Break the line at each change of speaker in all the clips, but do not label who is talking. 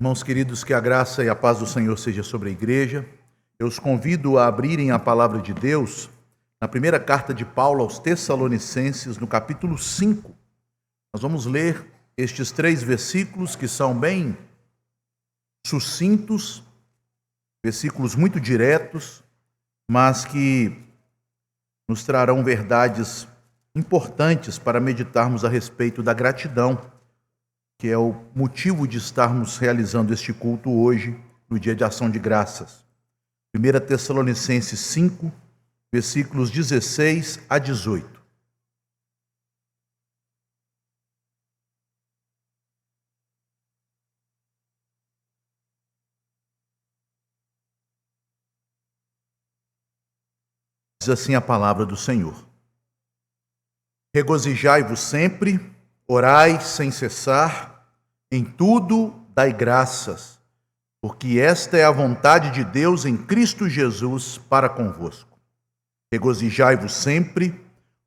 Irmãos queridos, que a graça e a paz do Senhor seja sobre a igreja. Eu os convido a abrirem a palavra de Deus na primeira carta de Paulo aos Tessalonicenses, no capítulo 5. Nós vamos ler estes 3 versículos que são bem sucintos, versículos muito diretos, mas que nos trarão verdades importantes para meditarmos a respeito da gratidão, que é o motivo de estarmos realizando este culto hoje, no dia de ação de graças. 1 Tessalonicenses 5, versículos 16 a 18. Diz assim a palavra do Senhor: Regozijai-vos sempre, orai sem cessar, em tudo dai graças, porque esta é a vontade de Deus em Cristo Jesus para convosco. Regozijai-vos sempre,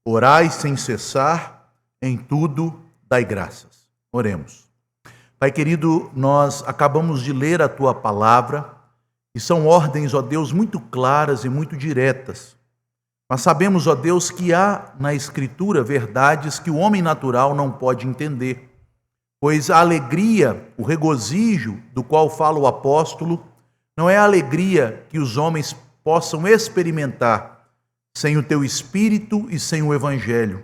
orai sem cessar, em tudo dai graças. Oremos. Pai querido, nós acabamos de ler a Tua palavra, e são ordens, ó Deus, muito claras e muito diretas. Mas sabemos, ó Deus, que há na Escritura verdades que o homem natural não pode entender, pois a alegria, o regozijo do qual fala o apóstolo, não é a alegria que os homens possam experimentar sem o Teu Espírito e sem o Evangelho.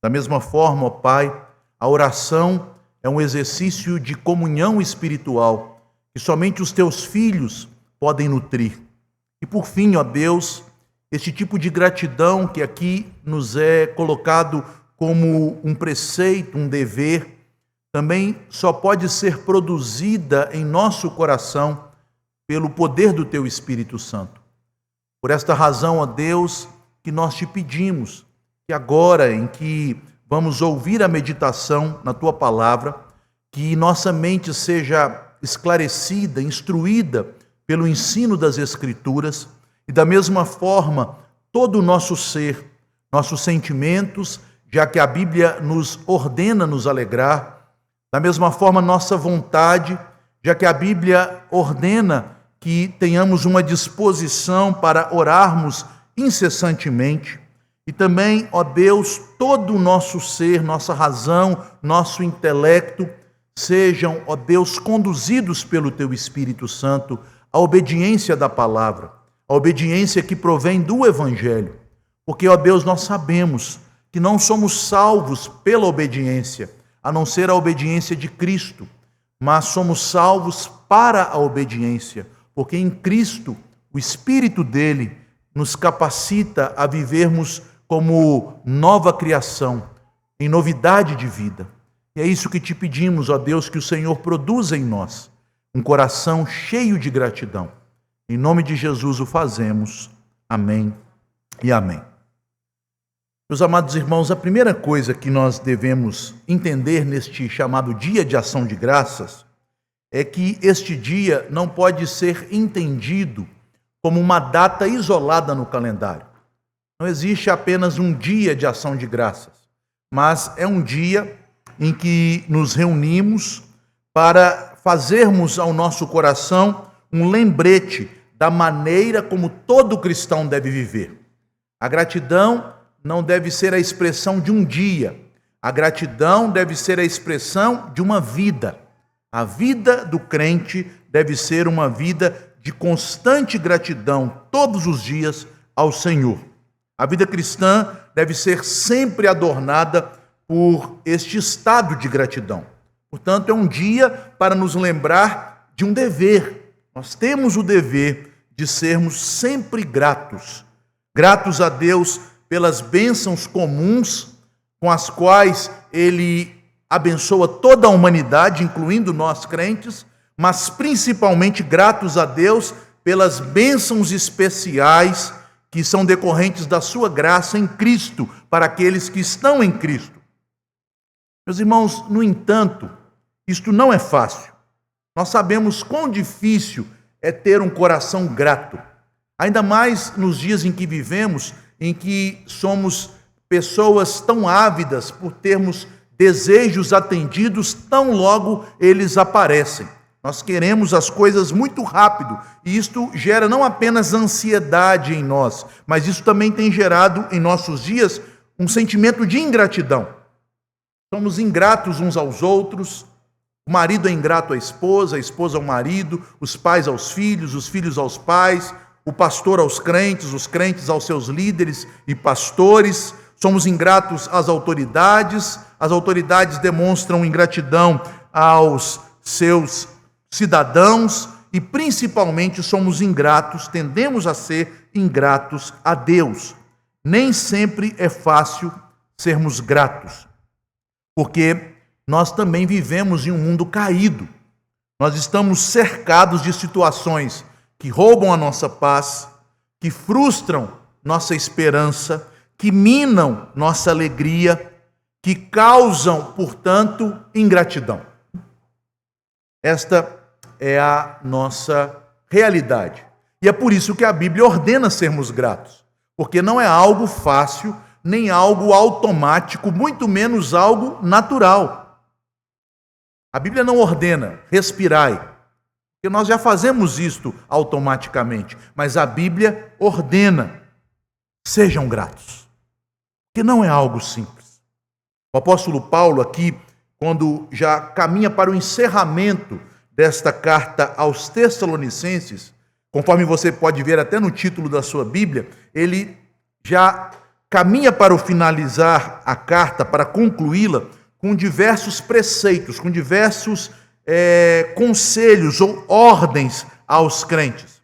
Da mesma forma, ó Pai, a oração é um exercício de comunhão espiritual que somente os Teus filhos podem nutrir. E por fim, ó Deus, este tipo de gratidão que aqui nos é colocado como um preceito, um dever, também só pode ser produzida em nosso coração pelo poder do Teu Espírito Santo. Por esta razão, ó Deus, que nós Te pedimos que agora em que vamos ouvir a meditação na Tua palavra, que nossa mente seja esclarecida, instruída pelo ensino das Escrituras, e da mesma forma todo o nosso ser, nossos sentimentos, já que a Bíblia nos ordena nos alegrar, da mesma forma nossa vontade, já que a Bíblia ordena que tenhamos uma disposição para orarmos incessantemente, e também, ó Deus, todo o nosso ser, nossa razão, nosso intelecto, sejam, ó Deus, conduzidos pelo Teu Espírito Santo à obediência da palavra, a obediência que provém do Evangelho. Porque, ó Deus, nós sabemos que não somos salvos pela obediência, a não ser a obediência de Cristo, mas somos salvos para a obediência, porque em Cristo, o Espírito dele nos capacita a vivermos como nova criação, em novidade de vida. E é isso que Te pedimos, ó Deus, que o Senhor produza em nós um coração cheio de gratidão. Em nome de Jesus o fazemos. Amém e amém. Meus amados irmãos, a primeira coisa que nós devemos entender neste chamado Dia de Ação de Graças é que este dia não pode ser entendido como uma data isolada no calendário. Não existe apenas um dia de ação de graças, mas é um dia em que nos reunimos para fazermos ao nosso coração um lembrete da maneira como todo cristão deve viver. A gratidão não deve ser a expressão de um dia. A gratidão deve ser a expressão de uma vida. A vida do crente deve ser uma vida de constante gratidão todos os dias ao Senhor. A vida cristã deve ser sempre adornada por este estado de gratidão. Portanto, é um dia para nos lembrar de um dever. Nós temos o dever de sermos sempre gratos. Gratos a Deus pelas bênçãos comuns com as quais Ele abençoa toda a humanidade, incluindo nós crentes, mas principalmente gratos a Deus pelas bênçãos especiais que são decorrentes da sua graça em Cristo, para aqueles que estão em Cristo. Meus irmãos, no entanto, isto não é fácil. Nós sabemos quão difícil é ter um coração grato, ainda mais nos dias em que vivemos, em que somos pessoas tão ávidas por termos desejos atendidos tão logo eles aparecem. Nós queremos as coisas muito rápido, e isto gera não apenas ansiedade em nós, mas isso também tem gerado em nossos dias um sentimento de ingratidão. Somos ingratos uns aos outros, o marido é ingrato à esposa, a esposa ao marido, os pais aos filhos, os filhos aos pais, o pastor aos crentes, os crentes aos seus líderes e pastores. Somos ingratos às autoridades, as autoridades demonstram ingratidão aos seus cidadãos e principalmente somos ingratos, tendemos a ser ingratos a Deus. Nem sempre é fácil sermos gratos, porque nós também vivemos em um mundo caído. Nós estamos cercados de situações que roubam a nossa paz, que frustram nossa esperança, que minam nossa alegria, que causam, portanto, ingratidão. Esta é a nossa realidade. E é por isso que a Bíblia ordena sermos gratos, porque não é algo fácil, nem algo automático, muito menos algo natural. A Bíblia não ordena, respirai, porque nós já fazemos isto automaticamente, mas a Bíblia ordena, sejam gratos, porque não é algo simples. O apóstolo Paulo aqui, quando já caminha para o encerramento desta carta aos Tessalonicenses, conforme você pode ver até no título da sua Bíblia, ele já caminha para o finalizar a carta, para concluí-la, com diversos preceitos, com diversos conselhos ou ordens aos crentes.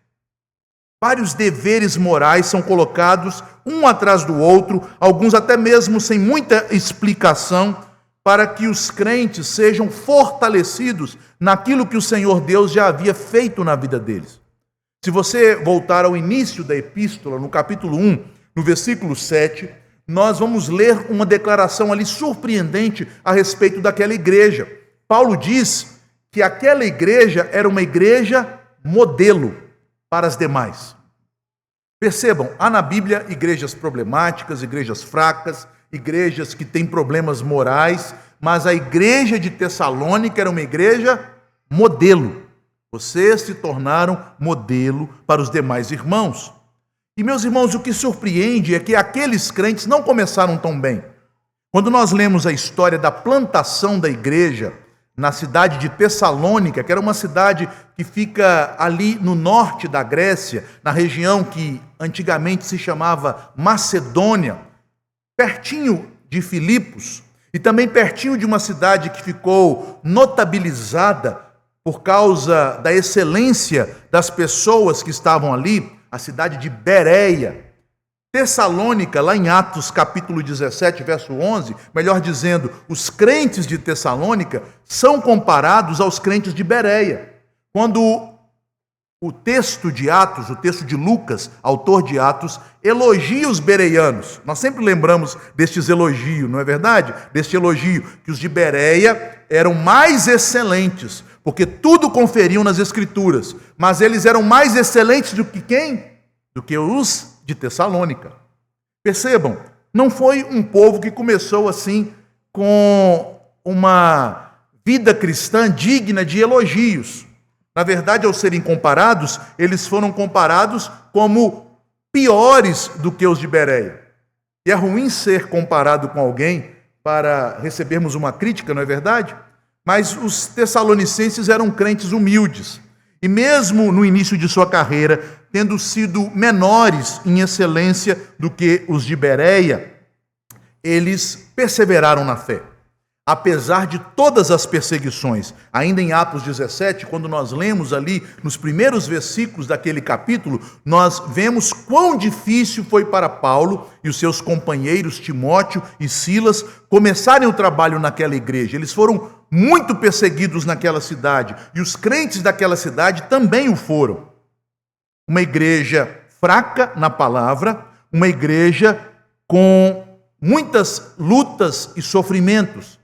Vários deveres morais são colocados um atrás do outro, alguns até mesmo sem muita explicação, para que os crentes sejam fortalecidos naquilo que o Senhor Deus já havia feito na vida deles. Se você voltar ao início da epístola, no capítulo 1, no versículo 7, nós vamos ler uma declaração ali surpreendente a respeito daquela igreja. Paulo diz que aquela igreja era uma igreja modelo para as demais. Percebam, há na Bíblia igrejas problemáticas, igrejas fracas, igrejas que têm problemas morais, mas a igreja de Tessalônica era uma igreja modelo. Vocês se tornaram modelo para os demais irmãos. E, meus irmãos, o que surpreende é que aqueles crentes não começaram tão bem. Quando nós lemos a história da plantação da igreja na cidade de Tessalônica, que era uma cidade que fica ali no norte da Grécia, na região que antigamente se chamava Macedônia, pertinho de Filipos, e também pertinho de uma cidade que ficou notabilizada por causa da excelência das pessoas que estavam ali, a cidade de Bereia. Tessalônica, lá em Atos capítulo 17, verso 11, melhor dizendo, os crentes de Tessalônica são comparados aos crentes de Bereia. Quando o texto de Atos, o texto de Lucas, autor de Atos, elogia os bereianos. Nós sempre lembramos destes elogios, não é verdade? Deste elogio, que os de Bereia eram mais excelentes, porque tudo conferiam nas Escrituras. Mas eles eram mais excelentes do que quem? Do que os de Tessalônica. Percebam, não foi um povo que começou assim com uma vida cristã digna de elogios. Na verdade, ao serem comparados, eles foram comparados como piores do que os de Bereia. E é ruim ser comparado com alguém para recebermos uma crítica, não é verdade? Mas os tessalonicenses eram crentes humildes. E mesmo no início de sua carreira, tendo sido menores em excelência do que os de Bereia, eles perseveraram na fé. Apesar de todas as perseguições, ainda em Atos 17, quando nós lemos ali nos primeiros versículos daquele capítulo, nós vemos quão difícil foi para Paulo e os seus companheiros Timóteo e Silas começarem o trabalho naquela igreja. Eles foram muito perseguidos naquela cidade e os crentes daquela cidade também o foram. Uma igreja fraca na palavra, uma igreja com muitas lutas e sofrimentos.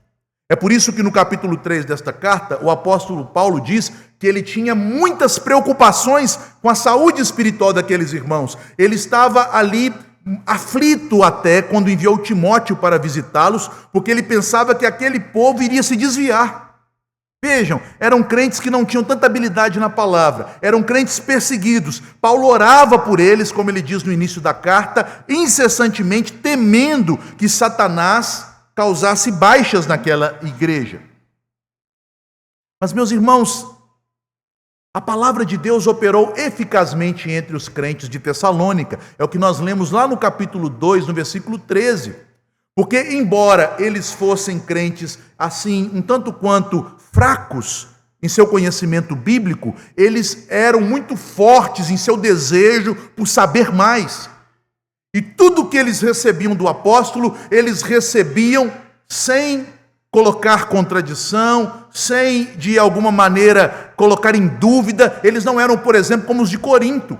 É por isso que no capítulo 3 desta carta, o apóstolo Paulo diz que ele tinha muitas preocupações com a saúde espiritual daqueles irmãos. Ele estava ali aflito até quando enviou Timóteo para visitá-los, porque ele pensava que aquele povo iria se desviar. Vejam, eram crentes que não tinham tanta habilidade na palavra, eram crentes perseguidos. Paulo orava por eles, como ele diz no início da carta, incessantemente temendo que Satanás causasse baixas naquela igreja. Mas, meus irmãos, a palavra de Deus operou eficazmente entre os crentes de Tessalônica. É o que nós lemos lá no capítulo 2, no versículo 13. Porque, embora eles fossem crentes assim, um tanto quanto fracos em seu conhecimento bíblico, eles eram muito fortes em seu desejo por saber mais. E tudo que eles recebiam do apóstolo, eles recebiam sem colocar contradição, sem de alguma maneira colocar em dúvida. Eles não eram, por exemplo, como os de Corinto,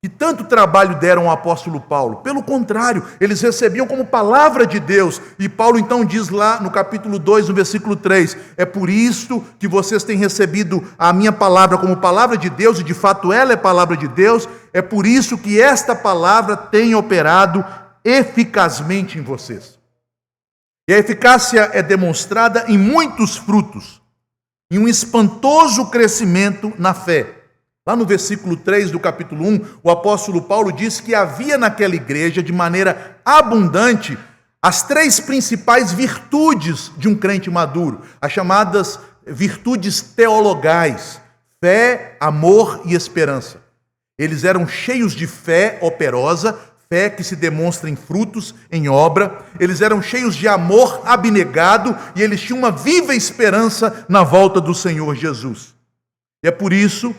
que tanto trabalho deram ao apóstolo Paulo. Pelo contrário, eles recebiam como palavra de Deus. E Paulo então diz lá no capítulo 2, no versículo 3, é por isso que vocês têm recebido a minha palavra como palavra de Deus, e de fato ela é palavra de Deus, é por isso que esta palavra tem operado eficazmente em vocês. E a eficácia é demonstrada em muitos frutos, em um espantoso crescimento na fé. Lá no versículo 3 do capítulo 1, o apóstolo Paulo diz que havia naquela igreja, de maneira abundante, as três principais virtudes de um crente maduro, as chamadas virtudes teologais: fé, amor e esperança. Eles eram cheios de fé operosa, fé que se demonstra em frutos, em obra. Eles eram cheios de amor abnegado e eles tinham uma viva esperança na volta do Senhor Jesus. E é por isso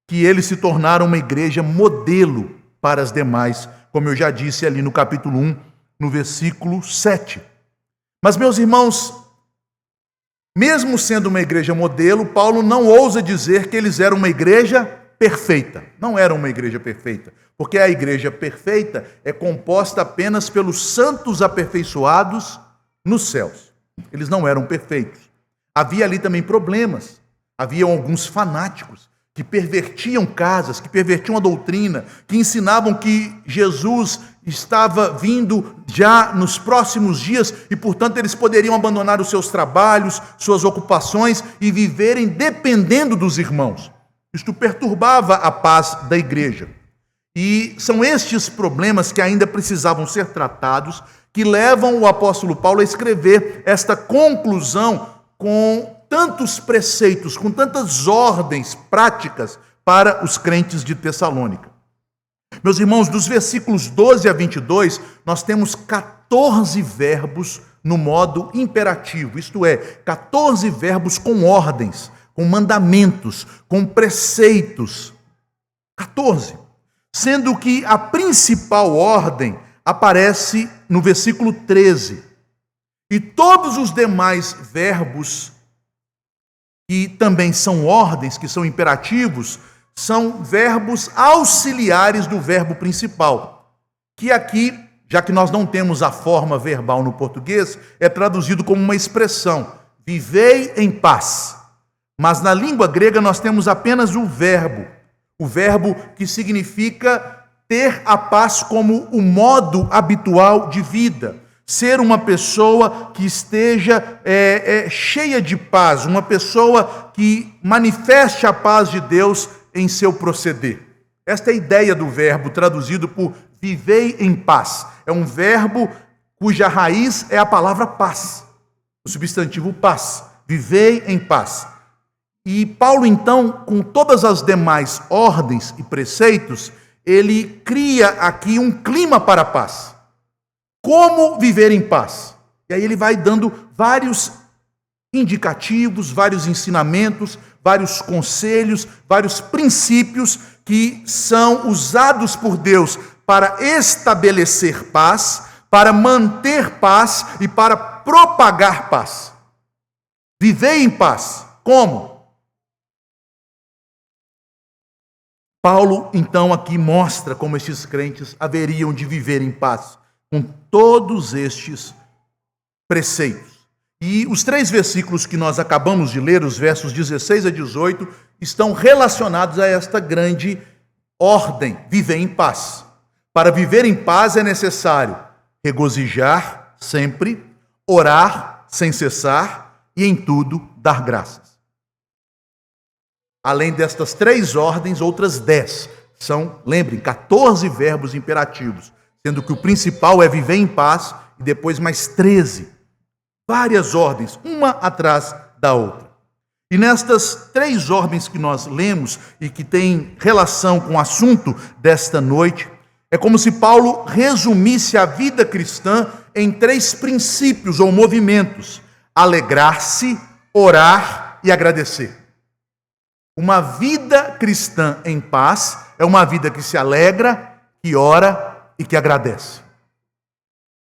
que eles se tornaram uma igreja modelo para as demais, como eu já disse ali no capítulo 1, no versículo 7. Mas, meus irmãos, mesmo sendo uma igreja modelo, Paulo não ousa dizer que eles eram uma igreja perfeita. Não eram uma igreja perfeita, porque a igreja perfeita é composta apenas pelos santos aperfeiçoados nos céus. Eles não eram perfeitos. Havia ali também problemas. Havia alguns fanáticos que pervertiam casas, que pervertiam a doutrina, que ensinavam que Jesus estava vindo já nos próximos dias e, portanto, eles poderiam abandonar os seus trabalhos, suas ocupações e viverem dependendo dos irmãos. Isto perturbava a paz da igreja. E são estes problemas que ainda precisavam ser tratados, que levam o apóstolo Paulo a escrever esta conclusão com tantos preceitos, com tantas ordens práticas para os crentes de Tessalônica. Meus irmãos, dos versículos 12 a 22, nós temos 14 verbos no modo imperativo, isto é, 14 verbos com ordens, com mandamentos, com preceitos. 14. Sendo que a principal ordem aparece no versículo 13. E todos os demais verbos, que também são ordens, que são imperativos, são verbos auxiliares do verbo principal, que aqui, já que nós não temos a forma verbal no português, é traduzido como uma expressão: vivei em paz. Mas na língua grega nós temos apenas o verbo que significa ter a paz como o modo habitual de vida. Ser uma pessoa que esteja cheia de paz, uma pessoa que manifeste a paz de Deus em seu proceder. Esta é a ideia do verbo, traduzido por vivei em paz. É um verbo cuja raiz é a palavra paz, o substantivo paz. Vivei em paz. E Paulo, então, com todas as demais ordens e preceitos, ele cria aqui um clima para a paz. Como viver em paz? E aí ele vai dando vários indicativos, vários ensinamentos, vários conselhos, vários princípios que são usados por Deus para estabelecer paz, para manter paz e para propagar paz. Viver em paz. Como? Paulo, então, aqui mostra como estes crentes haveriam de viver em paz com todos estes preceitos. E os 3 versículos que nós acabamos de ler, os versos 16 a 18, estão relacionados a esta grande ordem: viver em paz. Para viver em paz é necessário regozijar sempre, orar sem cessar e em tudo dar graças. Além destas 3 ordens, outras 10. São, lembrem, 14 verbos imperativos, sendo que o principal é viver em paz e depois mais 13. Várias ordens, uma atrás da outra. E nestas 3 ordens que nós lemos e que têm relação com o assunto desta noite, é como se Paulo resumisse a vida cristã em 3 princípios ou movimentos: alegrar-se, orar e agradecer. Uma vida cristã em paz é uma vida que se alegra, que ora e que agradece.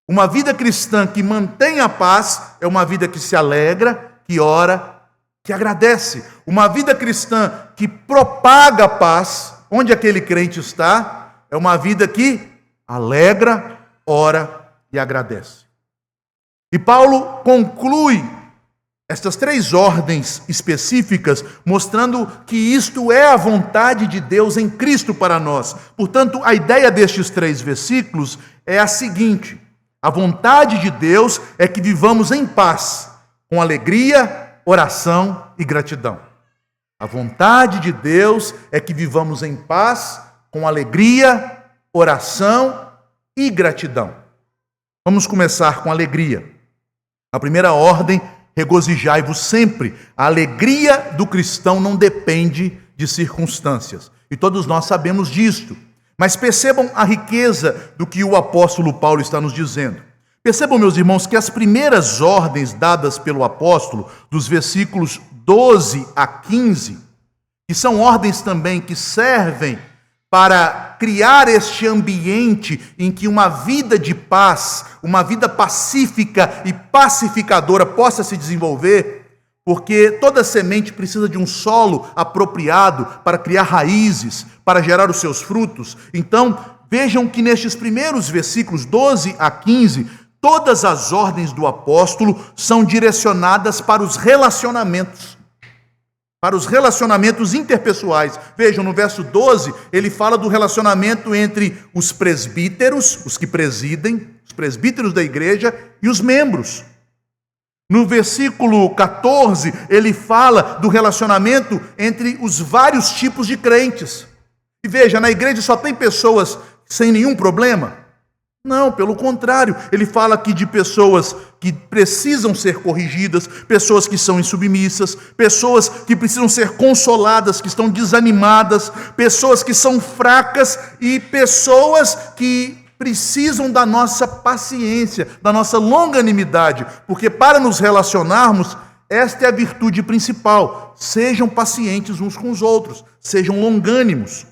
Uma vida cristã que mantém a paz é uma vida que se alegra, que ora, que agradece. Uma vida cristã que propaga a paz, onde aquele crente está, é uma vida que alegra, ora e agradece. E Paulo conclui estas 3 ordens específicas, mostrando que isto é a vontade de Deus em Cristo para nós. Portanto, a ideia destes 3 versículos é a seguinte: a vontade de Deus é que vivamos em paz, com alegria, oração e gratidão. A vontade de Deus é que vivamos em paz, com alegria, oração e gratidão. Vamos começar com alegria. A primeira ordem: regozijai-vos sempre. A alegria do cristão não depende de circunstâncias. E todos nós sabemos disto. Mas percebam a riqueza do que o apóstolo Paulo está nos dizendo. Percebam, meus irmãos, que as primeiras ordens dadas pelo apóstolo, dos versículos 12 a 15, que são ordens também que servem para criar este ambiente em que uma vida de paz, uma vida pacífica e pacificadora possa se desenvolver, porque toda semente precisa de um solo apropriado para criar raízes, para gerar os seus frutos. Então, vejam que nestes primeiros versículos, 12 a 15, todas as ordens do apóstolo são direcionadas para os relacionamentos. Para os relacionamentos interpessoais. Vejam, no verso 12, ele fala do relacionamento entre os presbíteros, os que presidem, os presbíteros da igreja e os membros. No versículo 14, ele fala do relacionamento entre os vários tipos de crentes. E veja, na igreja só tem pessoas sem nenhum problema? Não, pelo contrário, ele fala aqui de pessoas que precisam ser corrigidas, pessoas que são insubmissas, pessoas que precisam ser consoladas, que estão desanimadas, pessoas que são fracas e pessoas que precisam da nossa paciência, da nossa longanimidade, porque para nos relacionarmos, esta é a virtude principal: sejam pacientes uns com os outros, sejam longânimos.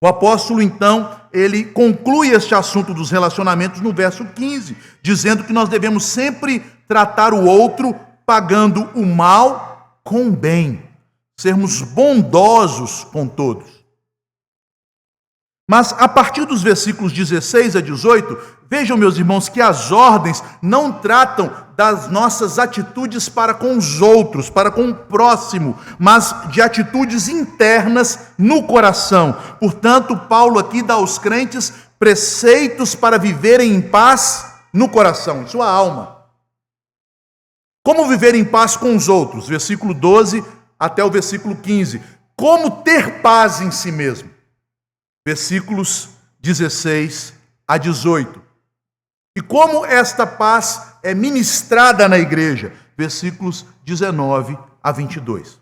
O apóstolo, então, ele conclui este assunto dos relacionamentos no verso 15, dizendo que nós devemos sempre tratar o outro pagando o mal com o bem, sermos bondosos com todos. Mas a partir dos versículos 16 a 18, vejam, meus irmãos, que as ordens não tratam das nossas atitudes para com os outros, para com o próximo, mas de atitudes internas no coração. Portanto, Paulo aqui dá aos crentes preceitos para viverem em paz no coração, em sua alma. Como viver em paz com os outros? Versículo 12 até o versículo 15. Como ter paz em si mesmo? Versículos 16 a 18. E como esta paz é ministrada na igreja? Versículos 19 a 22.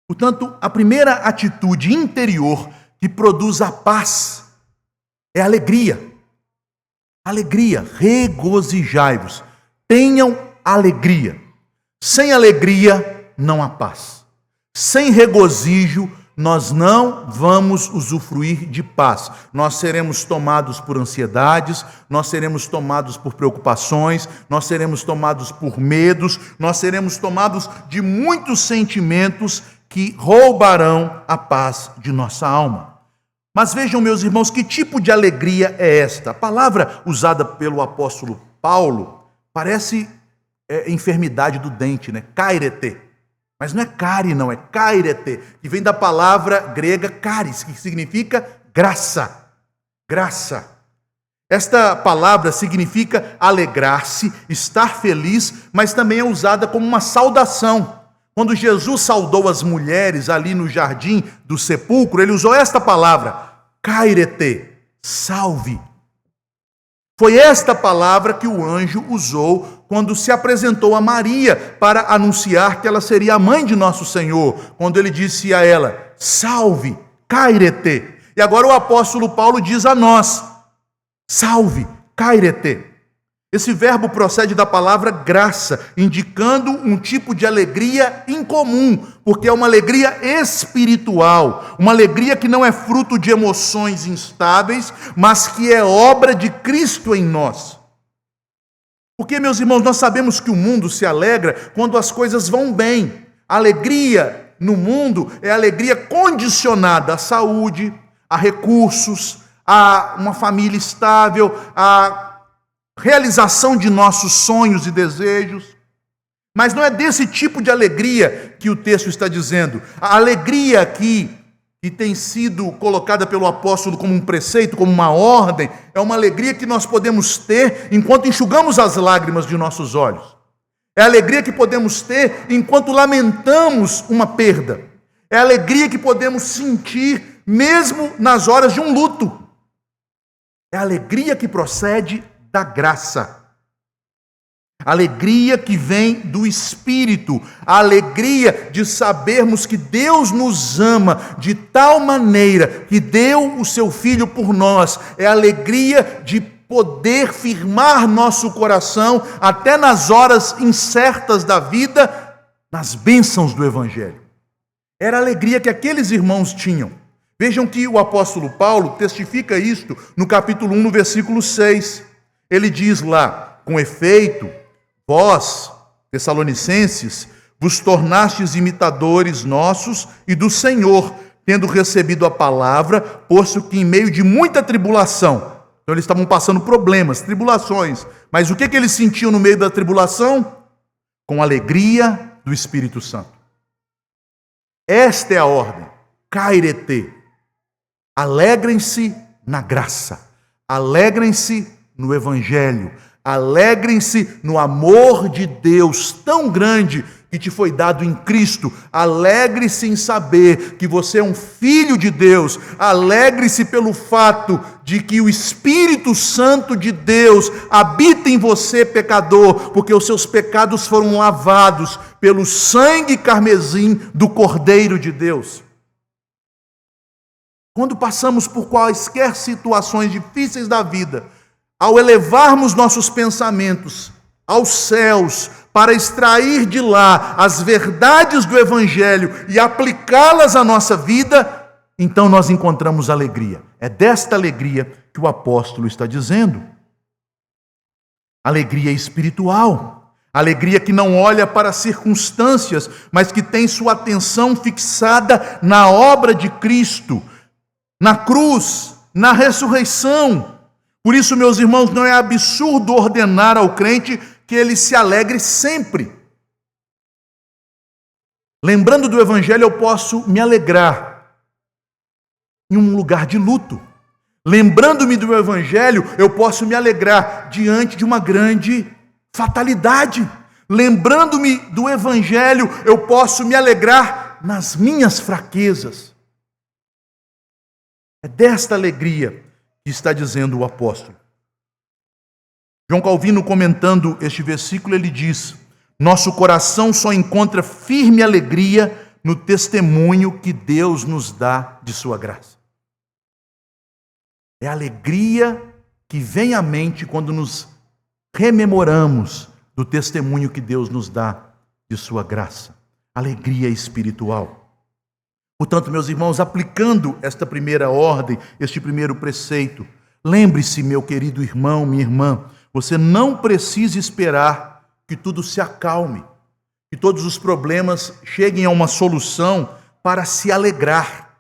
Portanto, a primeira atitude interior que produz a paz é a alegria. Alegria, regozijai-vos. Tenham alegria. Sem alegria não há paz. Sem regozijo nós não vamos usufruir de paz. Nós seremos tomados por ansiedades, nós seremos tomados por preocupações, nós seremos tomados por medos, nós seremos tomados de muitos sentimentos que roubarão a paz de nossa alma. Mas vejam, meus irmãos, que tipo de alegria é esta? A palavra usada pelo apóstolo Paulo parece enfermidade do dente, né? Kairete. Mas não é cari, não, é kairete, que vem da palavra grega caris, que significa graça. Graça. Esta palavra significa alegrar-se, estar feliz, mas também é usada como uma saudação. Quando Jesus saudou as mulheres ali no jardim do sepulcro, ele usou esta palavra, kairete, salve. Foi esta palavra que o anjo usou quando se apresentou a Maria para anunciar que ela seria a mãe de nosso Senhor, quando ele disse a ela, salve, kairete. E agora o apóstolo Paulo diz a nós, salve, kairete. Esse verbo procede da palavra graça, indicando um tipo de alegria incomum, porque é uma alegria espiritual, uma alegria que não é fruto de emoções instáveis, mas que é obra de Cristo em nós. Porque, meus irmãos, nós sabemos que o mundo se alegra quando as coisas vão bem. A alegria no mundo é alegria condicionada à saúde, a recursos, a uma família estável, a realização de nossos sonhos e desejos. Mas não é desse tipo de alegria que o texto está dizendo. A alegria aqui, que tem sido colocada pelo apóstolo como um preceito, como uma ordem, é uma alegria que nós podemos ter enquanto enxugamos as lágrimas de nossos olhos. É a alegria que podemos ter enquanto lamentamos uma perda. É a alegria que podemos sentir mesmo nas horas de um luto. É a alegria que procede da graça. A alegria que vem do Espírito, a alegria de sabermos que Deus nos ama de tal maneira que deu o seu Filho por nós, é a alegria de poder firmar nosso coração até nas horas incertas da vida, nas bênçãos do Evangelho. Era a alegria que aqueles irmãos tinham. Vejam que o apóstolo Paulo testifica isto no capítulo 1, no versículo 6. Ele diz lá, com efeito, vós, tessalonicenses, vos tornastes imitadores nossos e do Senhor, tendo recebido a palavra, posto que em meio de muita tribulação, então eles estavam passando problemas, tribulações, mas o que eles sentiam no meio da tribulação? Com alegria do Espírito Santo. Esta é a ordem, kairete, alegrem-se na graça, alegrem-se no Evangelho, alegrem-se no amor de Deus tão grande que te foi dado em Cristo, alegre-se em saber que você é um filho de Deus, alegre-se pelo fato de que o Espírito Santo de Deus habita em você, pecador, porque os seus pecados foram lavados pelo sangue carmesim do Cordeiro de Deus. Quando passamos por quaisquer situações difíceis da vida, ao elevarmos nossos pensamentos aos céus, para extrair de lá as verdades do Evangelho e aplicá-las à nossa vida, então nós encontramos alegria. É desta alegria que o apóstolo está dizendo. Alegria espiritual. Alegria que não olha para as circunstâncias, mas que tem sua atenção fixada na obra de Cristo, na cruz, na ressurreição. Por isso, meus irmãos, não é absurdo ordenar ao crente que ele se alegre sempre. Lembrando do Evangelho, eu posso me alegrar em um lugar de luto. Lembrando-me do Evangelho, eu posso me alegrar diante de uma grande fatalidade. Lembrando-me do Evangelho, eu posso me alegrar nas minhas fraquezas. É desta alegria que está dizendo o apóstolo. João Calvino, comentando este versículo, ele diz: nosso coração só encontra firme alegria no testemunho que Deus nos dá de sua graça. É a alegria que vem à mente quando nos rememoramos do testemunho que Deus nos dá de sua graça. Alegria espiritual. Portanto, meus irmãos, aplicando esta primeira ordem, este primeiro preceito, lembre-se, meu querido irmão, minha irmã, você não precisa esperar que tudo se acalme, que todos os problemas cheguem a uma solução para se alegrar.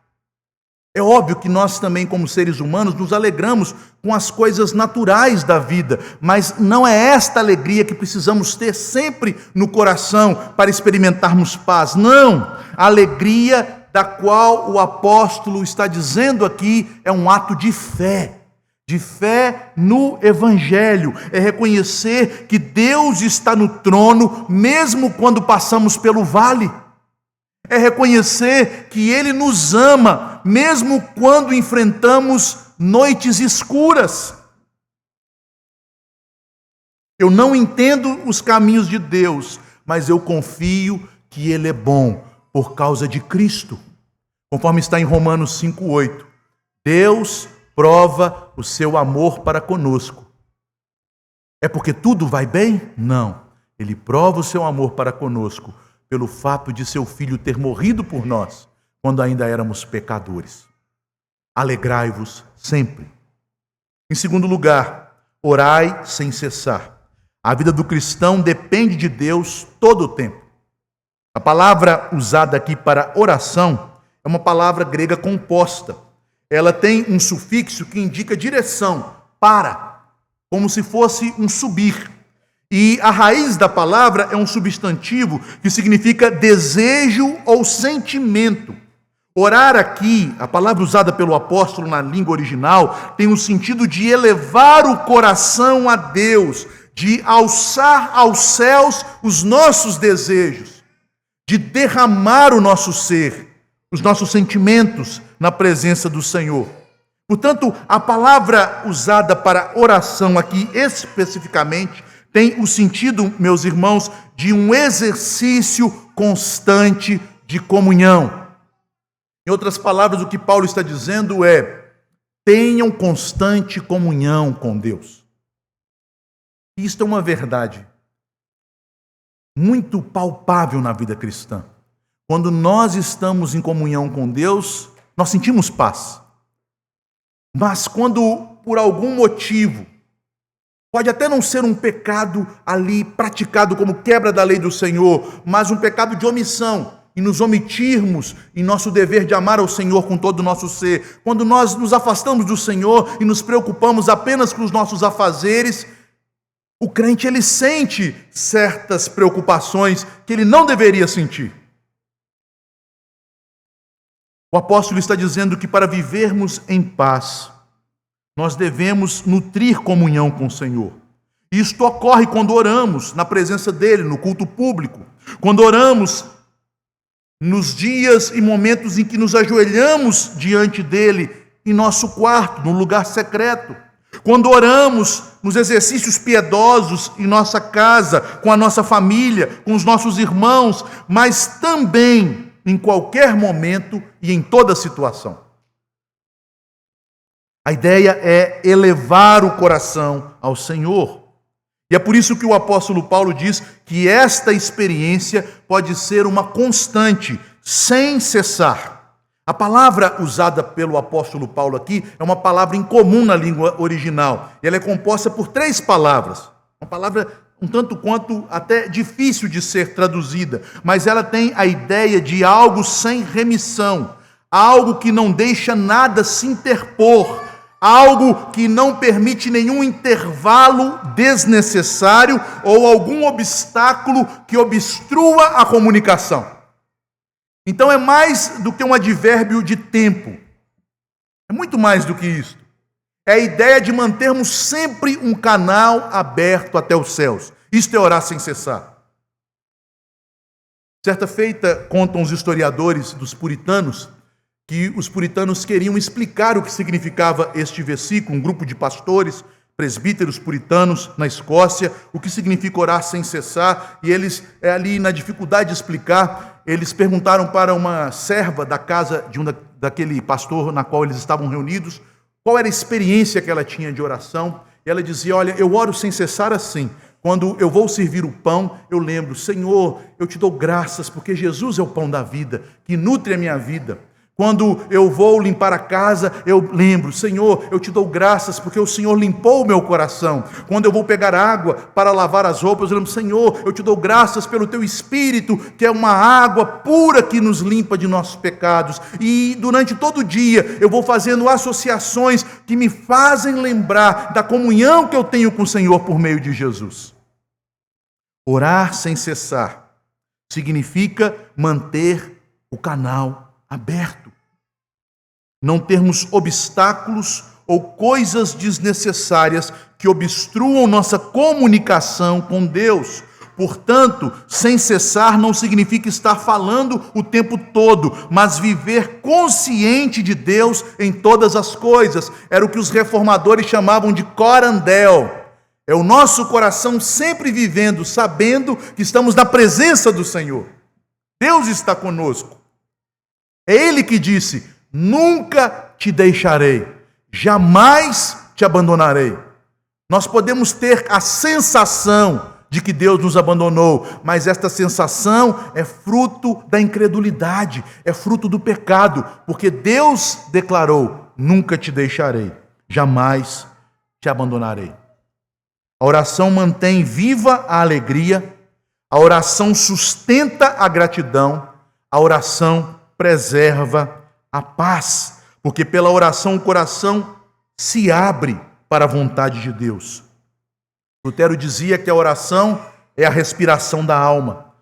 É óbvio que nós também, como seres humanos, nos alegramos com as coisas naturais da vida, mas não é esta alegria que precisamos ter sempre no coração para experimentarmos paz. Não! A alegria da qual o apóstolo está dizendo aqui é um ato de fé no Evangelho, é reconhecer que Deus está no trono, mesmo quando passamos pelo vale. É reconhecer que Ele nos ama, mesmo quando enfrentamos noites escuras. Eu não entendo os caminhos de Deus, mas eu confio que Ele é bom por causa de Cristo. Conforme está em Romanos 5,8. Deus prova o seu amor para conosco. É porque tudo vai bem? Não. Ele prova o seu amor para conosco pelo fato de seu Filho ter morrido por nós, quando ainda éramos pecadores. Alegrai-vos sempre. Em segundo lugar, orai sem cessar. A vida do cristão depende de Deus todo o tempo. A palavra usada aqui para oração é uma palavra grega composta. Ela tem um sufixo que indica direção, para, como se fosse um subir. E a raiz da palavra é um substantivo que significa desejo ou sentimento. Orar aqui, a palavra usada pelo apóstolo na língua original, tem o sentido de elevar o coração a Deus, de alçar aos céus os nossos desejos, de derramar o nosso ser, os nossos sentimentos na presença do Senhor. Portanto, a palavra usada para oração aqui especificamente tem o sentido, meus irmãos, de um exercício constante de comunhão. Em outras palavras, o que Paulo está dizendo é: tenham constante comunhão com Deus. Isto é uma verdade muito palpável na vida cristã. Quando nós estamos em comunhão com Deus, nós sentimos paz. Mas quando, por algum motivo, pode até não ser um pecado ali praticado como quebra da lei do Senhor, mas um pecado de omissão, e nos omitirmos em nosso dever de amar ao Senhor com todo o nosso ser, quando nós nos afastamos do Senhor e nos preocupamos apenas com os nossos afazeres, o crente ele sente certas preocupações que ele não deveria sentir. O apóstolo está dizendo que para vivermos em paz, nós devemos nutrir comunhão com o Senhor. Isto ocorre quando oramos na presença dEle, no culto público. Quando oramos nos dias e momentos em que nos ajoelhamos diante dEle, em nosso quarto, no lugar secreto. Quando oramos nos exercícios piedosos em nossa casa, com a nossa família, com os nossos irmãos, mas também em qualquer momento e em toda situação. A ideia é elevar o coração ao Senhor. E é por isso que o apóstolo Paulo diz que esta experiência pode ser uma constante, sem cessar. A palavra usada pelo apóstolo Paulo aqui é uma palavra incomum na língua original. Ela é composta por 3 palavras. Uma palavra um tanto quanto até difícil de ser traduzida, mas ela tem a ideia de algo sem remissão, algo que não deixa nada se interpor, algo que não permite nenhum intervalo desnecessário ou algum obstáculo que obstrua a comunicação. Então é mais do que um advérbio de tempo. É muito mais do que isso. É a ideia de mantermos sempre um canal aberto até os céus. Isto é orar sem cessar. Certa feita, contam os historiadores dos puritanos, que os puritanos queriam explicar o que significava este versículo, um grupo de pastores, presbíteros puritanos na Escócia, o que significa orar sem cessar, e eles, ali na dificuldade de explicar, eles perguntaram para uma serva da casa de daquele pastor na qual eles estavam reunidos, qual era a experiência que ela tinha de oração, e ela dizia: olha, eu oro sem cessar assim. Quando eu vou servir o pão, eu lembro: Senhor, eu te dou graças, porque Jesus é o pão da vida, que nutre a minha vida. Quando eu vou limpar a casa, eu lembro: Senhor, eu te dou graças, porque o Senhor limpou o meu coração. Quando eu vou pegar água para lavar as roupas, eu lembro: Senhor, eu te dou graças pelo teu Espírito, que é uma água pura que nos limpa de nossos pecados. E durante todo o dia, eu vou fazendo associações que me fazem lembrar da comunhão que eu tenho com o Senhor por meio de Jesus. Orar sem cessar significa manter o canal aberto. Não termos obstáculos ou coisas desnecessárias que obstruam nossa comunicação com Deus. Portanto, sem cessar não significa estar falando o tempo todo, mas viver consciente de Deus em todas as coisas. Era o que os reformadores chamavam de corandel. É o nosso coração sempre vivendo, sabendo que estamos na presença do Senhor. Deus está conosco. É Ele que disse: nunca te deixarei, jamais te abandonarei. Nós podemos ter a sensação de que Deus nos abandonou, mas esta sensação é fruto da incredulidade, é fruto do pecado, porque Deus declarou: nunca te deixarei, jamais te abandonarei. A oração mantém viva a alegria, a oração sustenta a gratidão, a oração preserva a paz, porque pela oração o coração se abre para a vontade de Deus. Lutero dizia que a oração é a respiração da alma.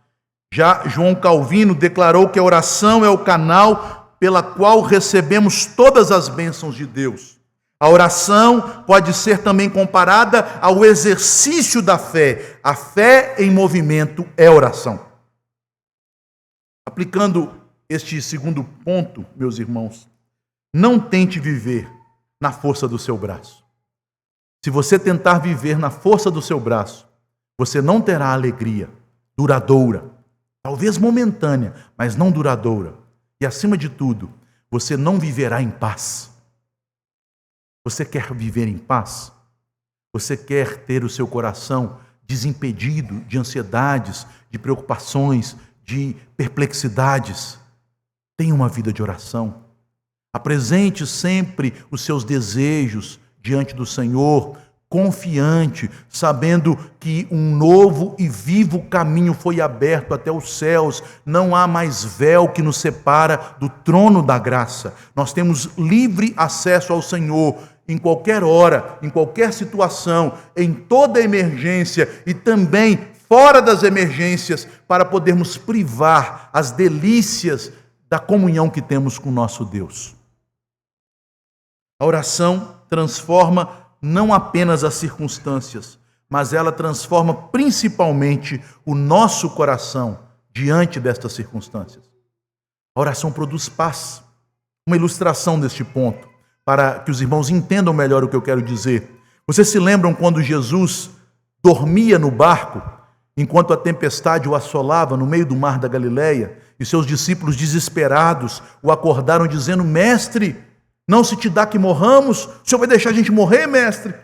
Já João Calvino declarou que a oração é o canal pela qual recebemos todas as bênçãos de Deus. A oração pode ser também comparada ao exercício da fé. A fé em movimento é oração. Aplicando este segundo ponto, meus irmãos, não tente viver na força do seu braço. Se você tentar viver na força do seu braço, você não terá alegria duradoura, talvez momentânea, mas não duradoura. E acima de tudo, você não viverá em paz. Você quer viver em paz? Você quer ter o seu coração desimpedido de ansiedades, de preocupações, de perplexidades? Tenha uma vida de oração. Apresente sempre os seus desejos diante do Senhor, confiante, sabendo que um novo e vivo caminho foi aberto até os céus. Não há mais véu que nos separa do trono da graça. Nós temos livre acesso ao Senhor em qualquer hora, em qualquer situação, em toda emergência e também fora das emergências, para podermos privar as delícias da comunhão que temos com nosso Deus. A oração transforma não apenas as circunstâncias, mas ela transforma principalmente o nosso coração diante destas circunstâncias. A oração produz paz. Uma ilustração deste ponto, para que os irmãos entendam melhor o que eu quero dizer. Vocês se lembram quando Jesus dormia no barco, enquanto a tempestade o assolava no meio do mar da Galileia, e seus discípulos desesperados o acordaram dizendo: mestre, não se te dá que morramos? O Senhor vai deixar a gente morrer, mestre?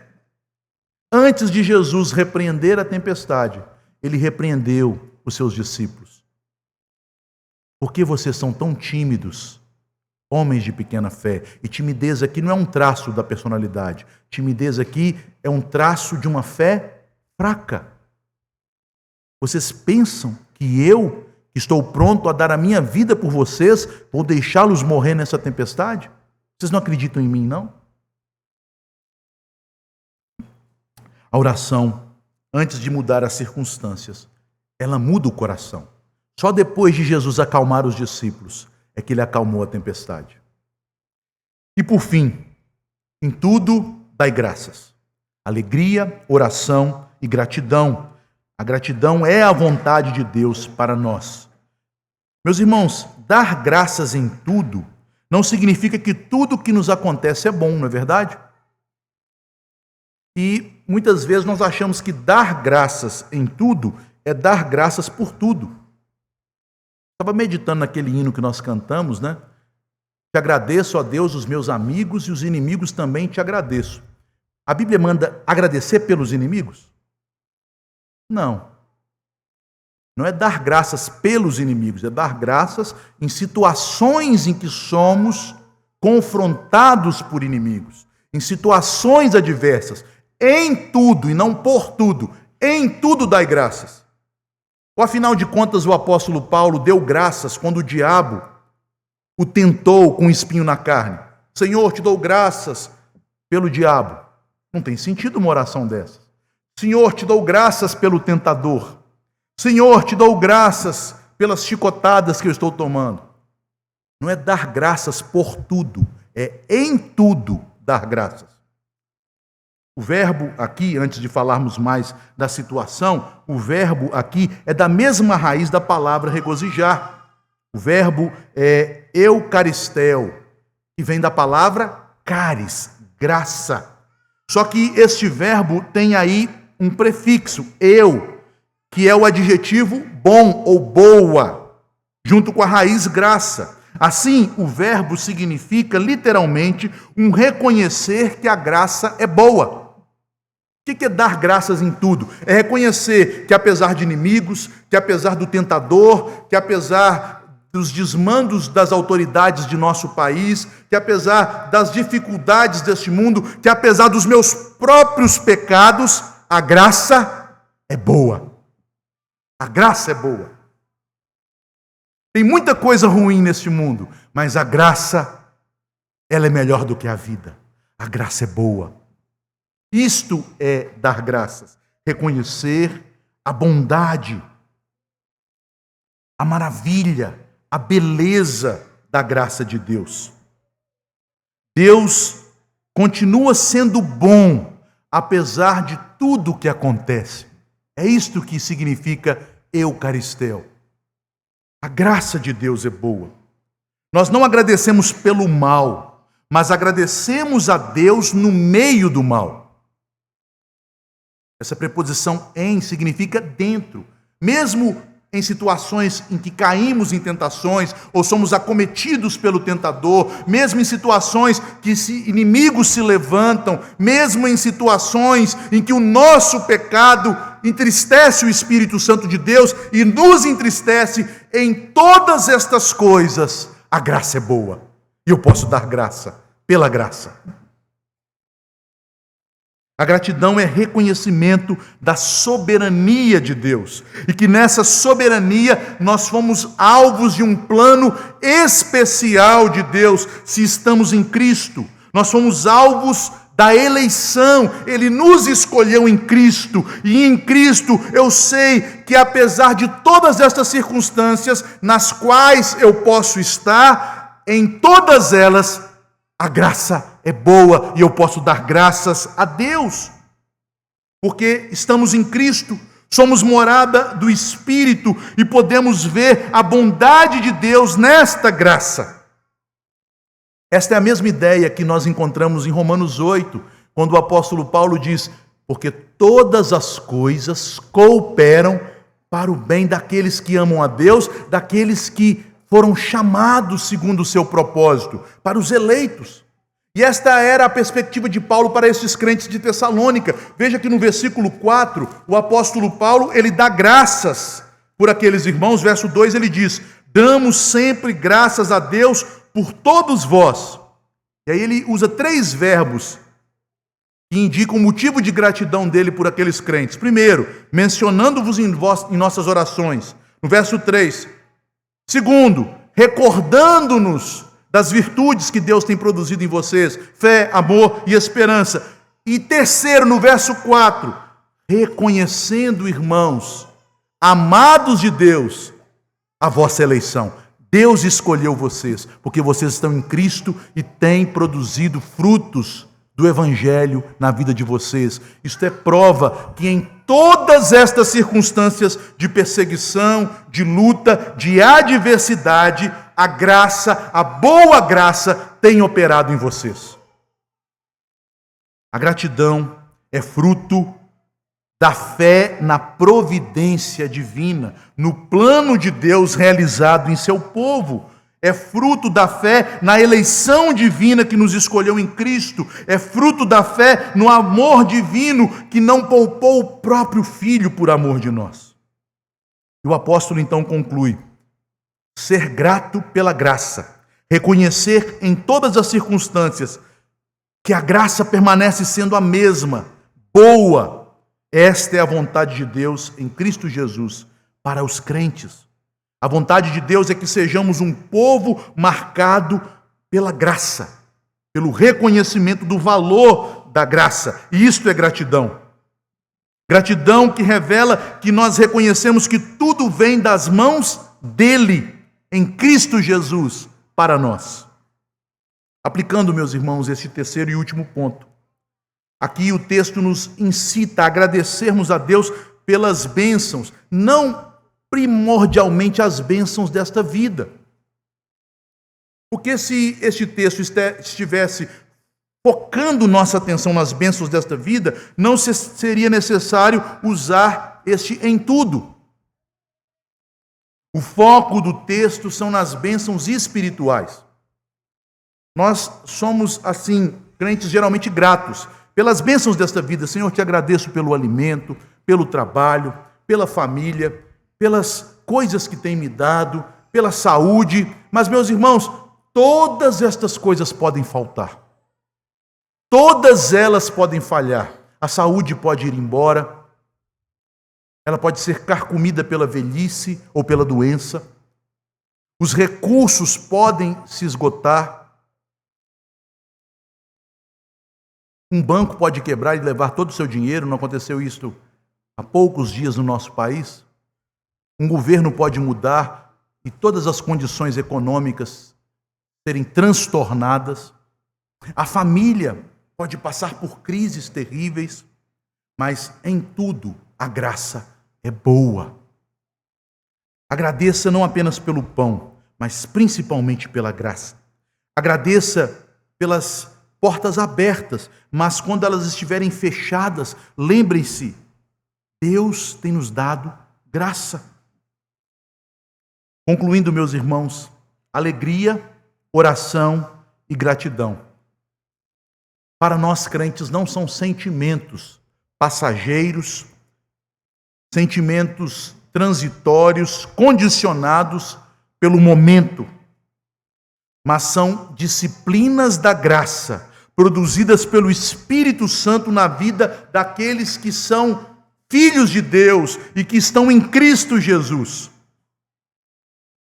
Antes de Jesus repreender a tempestade, ele repreendeu os seus discípulos. Por que vocês são tão tímidos, homens de pequena fé? E timidez aqui não é um traço da personalidade. Timidez aqui é um traço de uma fé fraca. Vocês pensam que eu, que estou pronto a dar a minha vida por vocês, vou deixá-los morrer nessa tempestade? Vocês não acreditam em mim, não? A oração, antes de mudar as circunstâncias, ela muda o coração. Só depois de Jesus acalmar os discípulos é que ele acalmou a tempestade. E por fim, em tudo, dai graças. Alegria, oração e gratidão. A gratidão é a vontade de Deus para nós. Meus irmãos, dar graças em tudo não significa que tudo que nos acontece é bom, não é verdade? E muitas vezes nós achamos que dar graças em tudo é dar graças por tudo. Estava meditando naquele hino que nós cantamos, né? Te agradeço, ó Deus, os meus amigos, e os inimigos também te agradeço. A Bíblia manda agradecer pelos inimigos? Não. Não é dar graças pelos inimigos, é dar graças em situações em que somos confrontados por inimigos, em situações adversas. Em tudo, e não por tudo, em tudo dai graças. Ou afinal de contas o apóstolo Paulo deu graças quando o diabo o tentou com um espinho na carne. Senhor, te dou graças pelo diabo. Não tem sentido uma oração dessa. Senhor, te dou graças pelo tentador. Senhor, te dou graças pelas chicotadas que eu estou tomando. Não é dar graças por tudo, é em tudo dar graças. O verbo aqui, antes de falarmos mais da situação, o verbo aqui é da mesma raiz da palavra regozijar. O verbo é eucaristel, que vem da palavra caris, graça. Só que este verbo tem aí um prefixo, eu, que é o adjetivo bom ou boa, junto com a raiz graça. Assim, o verbo significa literalmente um reconhecer que a graça é boa. O que é dar graças em tudo? É reconhecer que apesar de inimigos, que apesar do tentador, que apesar dos desmandos das autoridades de nosso país, que apesar das dificuldades deste mundo, que apesar dos meus próprios pecados, a graça é boa. A graça é boa. Tem muita coisa ruim neste mundo, mas a graça, ela é melhor do que a vida. A graça é boa. Isto é dar graças, reconhecer a bondade, a maravilha, a beleza da graça de Deus. Deus continua sendo bom, apesar de tudo o que acontece. É isto que significa eucaristel. A graça de Deus é boa. Nós não agradecemos pelo mal, mas agradecemos a Deus no meio do mal. Essa preposição em significa dentro. Mesmo em situações em que caímos em tentações ou somos acometidos pelo tentador, mesmo em situações que inimigos se levantam, mesmo em situações em que o nosso pecado entristece o Espírito Santo de Deus e nos entristece, em todas estas coisas, a graça é boa. E eu posso dar graça pela graça. A gratidão é reconhecimento da soberania de Deus. E que nessa soberania nós fomos alvos de um plano especial de Deus, se estamos em Cristo. Nós fomos alvos da eleição. Ele nos escolheu em Cristo. E em Cristo eu sei que apesar de todas estas circunstâncias nas quais eu posso estar, em todas elas a graça é boa e eu posso dar graças a Deus, porque estamos em Cristo, somos morada do Espírito e podemos ver a bondade de Deus nesta graça. Esta é a mesma ideia que nós encontramos em Romanos 8, quando o apóstolo Paulo diz: porque todas as coisas cooperam para o bem daqueles que amam a Deus, daqueles que foram chamados segundo o seu propósito, para os eleitos. E esta era a perspectiva de Paulo para esses crentes de Tessalônica. Veja que no versículo 4, o apóstolo Paulo, ele dá graças por aqueles irmãos. Verso 2, ele diz: damos sempre graças a Deus por todos vós. E aí ele usa 3 verbos que indicam o motivo de gratidão dele por aqueles crentes. Primeiro, mencionando-vos em nossas orações, no verso 3. Segundo, recordando-nos das virtudes que Deus tem produzido em vocês, fé, amor e esperança. E terceiro, no verso 4, reconhecendo, irmãos, amados de Deus, a vossa eleição. Deus escolheu vocês, porque vocês estão em Cristo e têm produzido frutos do Evangelho na vida de vocês. Isto é prova que em todas estas circunstâncias de perseguição, de luta, de adversidade, a graça, a boa graça, tem operado em vocês. A gratidão é fruto da fé na providência divina, no plano de Deus realizado em seu povo. É fruto da fé na eleição divina que nos escolheu em Cristo. É fruto da fé no amor divino que não poupou o próprio Filho por amor de nós. E o apóstolo então conclui: ser grato pela graça, reconhecer em todas as circunstâncias que a graça permanece sendo a mesma, boa. Esta é a vontade de Deus em Cristo Jesus para os crentes. A vontade de Deus é que sejamos um povo marcado pela graça, pelo reconhecimento do valor da graça. E isto é gratidão. Gratidão que revela que nós reconhecemos que tudo vem das mãos dele, em Cristo Jesus, para nós. Aplicando, meus irmãos, este terceiro e último ponto. Aqui o texto nos incita a agradecermos a Deus pelas bênçãos, não primordialmente as bênçãos desta vida. Porque se este texto estivesse focando nossa atenção nas bênçãos desta vida, não seria necessário usar este em tudo. O foco do texto são nas bênçãos espirituais. Nós somos, assim, crentes geralmente gratos pelas bênçãos desta vida. Senhor, te agradeço pelo alimento, pelo trabalho, pela família, pelas coisas que tem me dado, pela saúde. Mas, meus irmãos, todas estas coisas podem faltar. Todas elas podem falhar. A saúde pode ir embora. Ela pode ser carcomida pela velhice ou pela doença. Os recursos podem se esgotar. Um banco pode quebrar e levar todo o seu dinheiro. Não aconteceu isso há poucos dias no nosso país? Um governo pode mudar e todas as condições econômicas serem transtornadas. A família pode passar por crises terríveis, mas em tudo a graça é boa. Agradeça não apenas pelo pão, mas principalmente pela graça. Agradeça pelas portas abertas, mas quando elas estiverem fechadas, lembrem-se, Deus tem nos dado graça. Concluindo, meus irmãos, alegria, oração e gratidão. Para nós crentes não são sentimentos passageiros, sentimentos transitórios, condicionados pelo momento, mas são disciplinas da graça, produzidas pelo Espírito Santo na vida daqueles que são filhos de Deus e que estão em Cristo Jesus.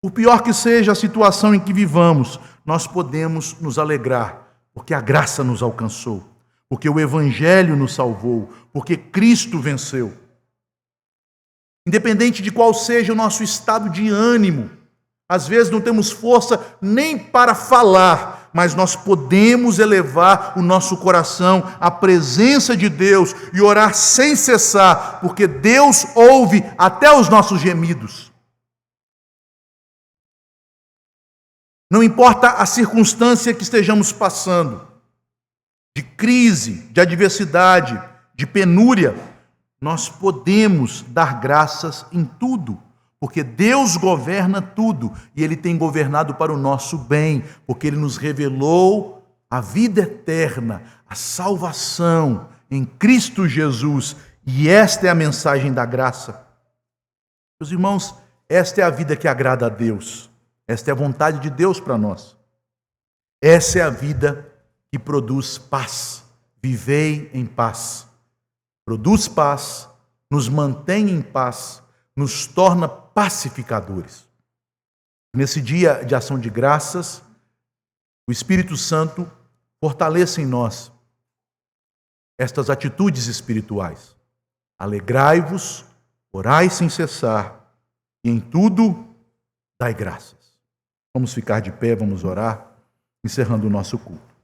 Por pior que seja a situação em que vivamos, nós podemos nos alegrar, porque a graça nos alcançou, porque o Evangelho nos salvou, porque Cristo venceu. Independente de qual seja o nosso estado de ânimo, às vezes não temos força nem para falar, mas nós podemos elevar o nosso coração à presença de Deus e orar sem cessar, porque Deus ouve até os nossos gemidos. Não importa a circunstância que estejamos passando, de crise, de adversidade, de penúria, nós podemos dar graças em tudo, porque Deus governa tudo e Ele tem governado para o nosso bem, porque Ele nos revelou a vida eterna, a salvação em Cristo Jesus, e esta é a mensagem da graça. Meus irmãos, esta é a vida que agrada a Deus, esta é a vontade de Deus para nós. Essa é a vida que produz paz. Vivei em paz. Produz paz, nos mantém em paz, nos torna pacificadores. Nesse dia de ação de graças, o Espírito Santo fortaleça em nós estas atitudes espirituais. Alegrai-vos, orai sem cessar, e em tudo dai graças. Vamos ficar de pé, vamos orar, encerrando o nosso culto.